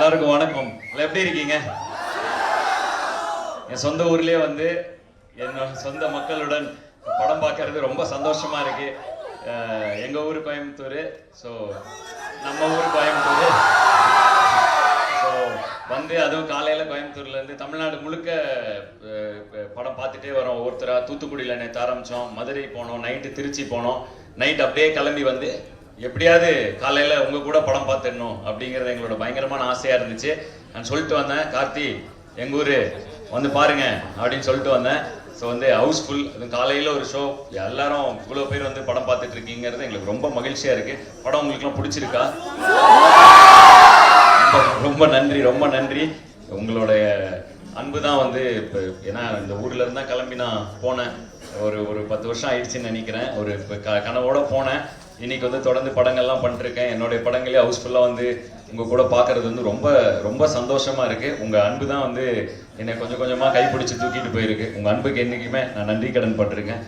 எல்லாருக்கும் வணக்கம். எப்படி இருக்கீங்க? என் சொந்த ஊர்லயே வந்து என்னோட சொந்த மக்களுடன் படம் பார்க்கறது ரொம்ப சந்தோஷமா இருக்கு. எங்க ஊர் கோயம்புத்தூர், ஸோ நம்ம ஊர் கோயம்புத்தூர். ஸோ வந்து அதுவும் காலையில் கோயம்புத்தூர்லேருந்து தமிழ்நாடு முழுக்க படம் பார்த்துட்டே வரோம். ஒருத்தராக தூத்துக்குடியில் நேற்று ஆரம்பித்தோம், மதுரை போனோம், நைட்டு திருச்சி போனோம், நைட் அப்படியே கிளம்பி வந்து எப்படியாவது காலையில் உங்கள் கூட படம் பார்த்துடணும் அப்படிங்கிறது எங்களோட பயங்கரமான ஆசையாக இருந்துச்சு. நான் சொல்லிட்டு வந்தேன், கார்த்தி எங்கள் ஊர் வந்து பாருங்க அப்படின்னு சொல்லிட்டு வந்தேன். ஸோ வந்து ஹவுஸ்ஃபுல். அது காலையில் ஒரு ஷோ, எல்லாரும் இவ்வளோ பேர் வந்து படம் பார்த்துட்டு இருக்கீங்கிறது எங்களுக்கு ரொம்ப மகிழ்ச்சியாக இருக்குது. படம் உங்களுக்குலாம் பிடிச்சிருக்கா? ரொம்ப நன்றி, ரொம்ப நன்றி. உங்களுடைய அன்பு தான் வந்து இப்போ, ஏன்னா இந்த ஊர்ல இருந்தா கிளம்பி நான் போனேன், ஒரு 10 வருஷம் ஆயிடுச்சுன்னு நினைக்கிறேன். ஒரு கனவோட போனேன். இன்னைக்கு வந்து தொடர்ந்து படங்கள்லாம் பண்ணிருக்கேன். என்னுடைய படங்களே ஹவுஸ்ஃபுல்லாக வந்து உங்கள் கூட பார்க்கறது வந்து ரொம்ப ரொம்ப சந்தோஷமா இருக்கு. உங்கள் அன்பு தான் வந்து என்னை கொஞ்சம் கொஞ்சமாக கைப்பிடிச்சு தூக்கிட்டு போயிருக்கு. உங்கள் அன்புக்கு என்றைக்குமே நான் நன்றி கடன் பட்டிருக்கேன்.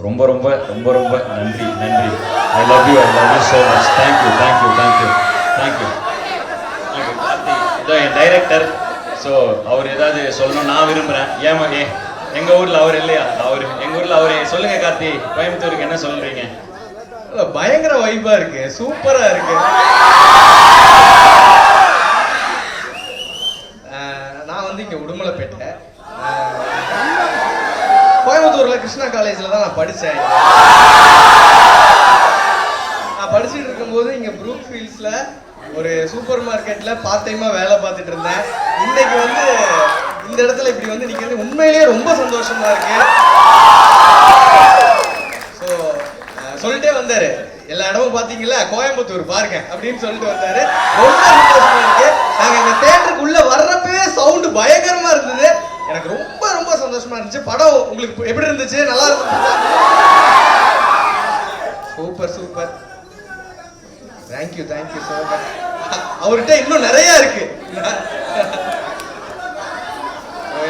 ரொம்ப ரொம்ப ரொம்ப ரொம்ப நன்றி நன்றி. I love you so much. Thank you thank you thank you thank you. என் டைரக்டர், ஸோ அவர் ஏதாவது சொல்லணும் நான் விரும்புகிறேன். ஏமா எங்கள் ஊரில் அவர் இல்லையா? அவர் எங்கள் ஊரில் அவர். சொல்லுங்க கார்த்தி, கோயம்புத்தூருக்கு என்ன சொல்றீங்க? பயங்கர வைபா இருக்கு, சூப்பரா இருக்கு. நான் வந்து இங்க உடுமலைப்பேட்டை, கோயம்புத்தூர்ல கிருஷ்ணா காலேஜ்ல தான் நான் படிச்சேன். நான் படிச்சுட்டு இருக்கும்போது இங்க ப்ரூக் ஃபீல்ட்ஸ்ல ஒரு சூப்பர் மார்க்கெட்ல பார்ட் டைமா வேலை பார்த்துட்டு இருந்தேன். இன்னைக்கு வந்து இந்த இடத்துல இப்படி வந்து நிக்கிறது உண்மையிலேயே ரொம்ப சந்தோஷமா இருக்கு. ஸோ சொல்லிட்டே வந்தாரு, எல்லா இடமும் பாத்தீங்களா கோயம்புத்தூர் பாருங்க அப்படின்னு சொல்லிட்டு வந்தாரு. ரொம்ப சந்தோஷமா இருக்கு. நாங்க இந்த தியேட்டருக்குள்ள வர்றப்பவே சவுண்ட் பயங்கரமா இருந்தது. எனக்கு ரொம்ப ரொம்ப சந்தோஷமா இருந்துச்சு. படம் உங்களுக்கு எப்படி இருந்துச்சு? நல்லா இருந்துச்சு. Super super. Thank you thank you so much. அவர்கிட்ட இன்னும் நிறைய இருக்கு.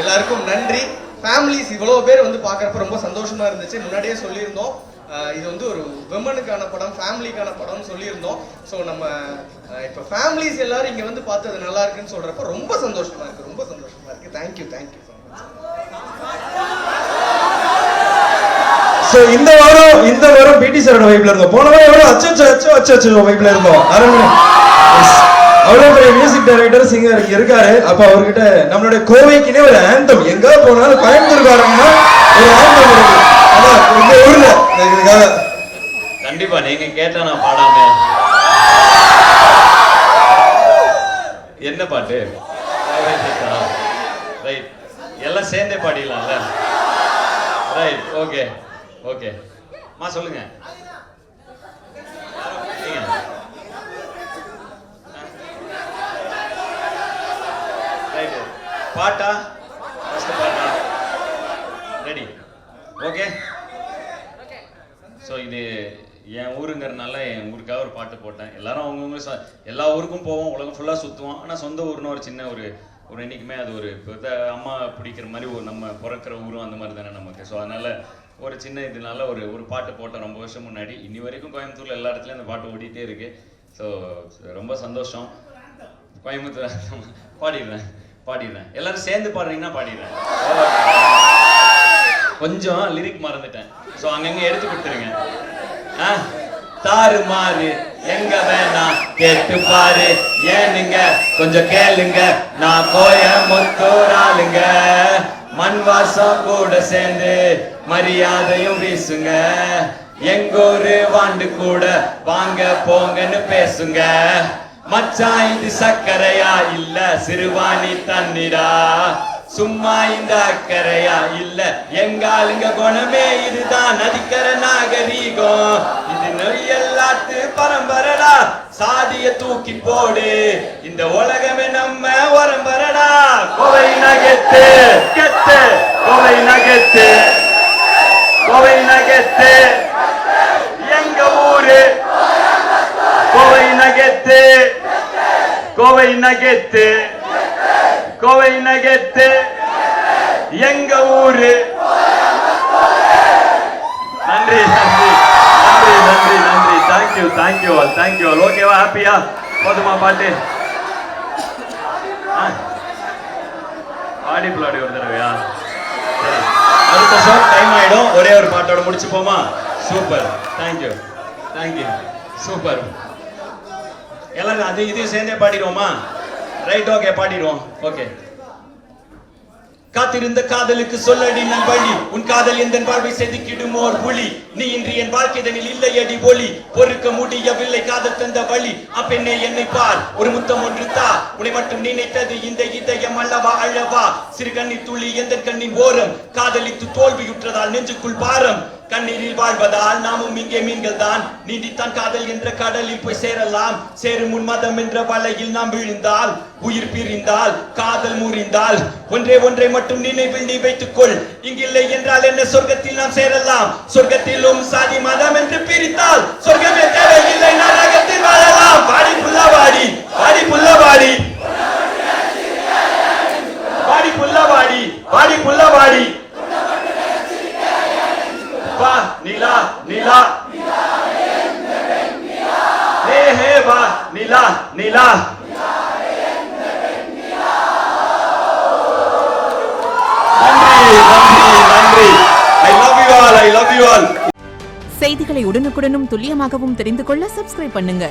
எல்லாருக்கும் நன்றி. ஃபேமிலிஸ் இவ்வளவு பேர் வந்து பார்க்கறப்ப ரொம்ப சந்தோஷமா இருந்துச்சு. முன்னாடியே சொல்லியிருந்தோம், இது வந்து ஒரு விமனுக்கான படம், ஃபேமிலிக்கான படம்னு சொல்லியிருந்தோம். ஸோ நம்ம இப்போ ஃபேமிலிஸ் எல்லாரும் இங்கே வந்து பார்த்து அது நல்லா இருக்குன்னு சொல்றப்ப ரொம்ப சந்தோஷமா இருக்கு, ரொம்ப சந்தோஷமா இருக்கு. Thank you thank you so much. So இந்த வாரம் பிடி சாரோட வைப்ல இருந்தோம். போன வாரம் எவ்வளவு அச்சோ வைப்ல இருந்தோம். அவ்வளவு பெரிய மியூசிக் டைரக்டர் சிங்கர் இருக்காரு. அப்ப அவர்கிட்ட நம்மளுடைய கோவைக்குனே ஒரு ஆந்தம், எங்க போனாலும் கோயம்புத்தூர்காரங்கன்னா ஒரு ஆந்தம் இருக்கு. அதான் இந்த ஊர்ல இதுக்காக கண்டிப்பா நீங்க கேட்டா நான் பாடாம. என்ன பாட்டு? ரைட், எல்லாம் சேர்ந்தே பாடிடலாம்ல. Right, okay okay. மா சொல்லுங்க. பாட்டா? பாட்டா ரெடி? ஓகே. ஸோ இது என் ஊருங்கிறதுனால என் ஊருக்காக ஒரு பாட்டு போட்டேன். எல்லாரும் அவங்கவுங்க எல்லா ஊருக்கும் போவோம், உலகம் ஃபுல்லாக சுற்றுவோம். ஆனால் சொந்த ஊர்னு ஒரு சின்ன ஒரு என்றைக்குமே அது ஒரு அம்மா பிடிக்கிற மாதிரி ஒரு நம்ம பிறக்கிற ஊரும் அந்த மாதிரி தானே நமக்கு. ஸோ அதனால ஒரு சின்ன இதனால ஒரு பாட்டு போட்டேன் ரொம்ப வருஷம் முன்னாடி. இன்னி வரைக்கும் கோயம்புத்தூர்ல எல்லா இடத்துலையும் அந்த பாட்டு ஓடிட்டே இருக்கு. ஸோ ரொம்ப சந்தோஷம். கோயம்புத்தூர் பாடிடுறேன். எல்லாரும் சேர்ந்து பாடுறீங்கன்னா பாடிடுறேன். கொஞ்சம் லிரிக் மறந்துட்டேன், ஸோ அங்கங்க எடுத்து கொடுத்துருங்க. தாறு மாறு எங்க வேணா கேட்டு பாரு, ஏனுங்க கொஞ்சம் கேளுங்க, நான் கோயம்புத்தூர் ஆளுங்க, மண் வாசம் கூட சேர்ந்து மரியாதையும் வீசுங்க, எங்கூரு வாண்டு கூட வாங்க போங்கன்னு பேசுங்க, மச்சான் இது சக்கரையா இல்ல சிறுவாணி தண்ணீரா, சும்மா இந்த அக்கறையா இல்ல எங்காளுங்க குணமே இதுதான் நதிக்கர நாகரீகம், இது நொய்யல்லாத்து பரம்பரடா, சாதிய தூக்கி போடு இந்த உலகமே நம்ம வரம்பரடா, கோவை நகத்து கெத்து, கோவை நகத்து கோவை நகத்து எங்க ஊரு, கோவை நகத்து கோவை நகத்து கோவை நகத்து எங்க ஊரு. நன்றி நன்றி நன்றி நன்றி நன்றி. Thank you thank you all, thank you all. ஓகேவா? ஹாப்பியா? போதுமா பாட்டு? ஆடி புலாடி ஒரு தடவையா? சரி, அடுத்த ஷோ டைம் ஆயிடும். ஒரே ஒரு பாட்டோட முடிச்சுப்போமா? Super, thank you thank you, super. எல்லாரும் அது இதையும் சேர்ந்தே பாடிடுவோமா? ரைட், ஓகே, பாடிடுவோம். ஓகே. காத்திருந்த காதலுக்கு சொல்லடி நல்வழி, உன் காதல் எந்த வாழ்வை செதுக்கிடும் ஓர் புலி. நீ இன்று என் வாழ்க்கைதனில் இல்லை அடி ஒளி, பொறுக்க முடியவில்லை காதல் தந்த வழி. அப்பெண்ணே என்னை பார், ஒரு முத்தம் ஒன்று தா, உன்னை மட்டும் நினைத்தது இந்த இதயம் அல்லவா அழவா. சிறு கண்ணீர் துளி எந்த கண்ணின் ஓரம், காதலித்து தோல்வியுற்றதால் நெஞ்சுக்குள் பாரம். கண்ணீரில் வாழ்வதால் நாமும் இங்கே மீன்கள் தான், நீந்தித்தான் காதல் என்ற கடலில் போய் சேரலாம். சேரும் முன் மதம் என்ற வலையில் நாம் விழுந்தால், உயிர் பிரிந்தால், காதல் முறிந்தால், ஒன்றே ஒன்றை மட்டும் நினைவில் நீ வைத்துக்கொள், இங்கில்லை என்றால் என்ன சொர்க்கத்தில் நாம் சேரலாம். சொர்க்கத்திலும் சாதி மதம் என்று பிரித்தால், சொர்க்கமே தேவையில்லை நரகத்தில் வாழலாம். வாடி புல்லவாடி, வாடி புல்லவாடி, வாடி புல்லவாடி, வாடி புல்லவாடி. வா நிலா நிலா, ஹே ஹே வா நிலா நிலா. நன்றி நன்றி நன்றி. I love you all, I love you all. செய்திகளை உடனுக்குடனும் துல்லியமாகவும் தெரிந்து கொள்ள சப்ஸ்கிரைப் பண்ணுங்க.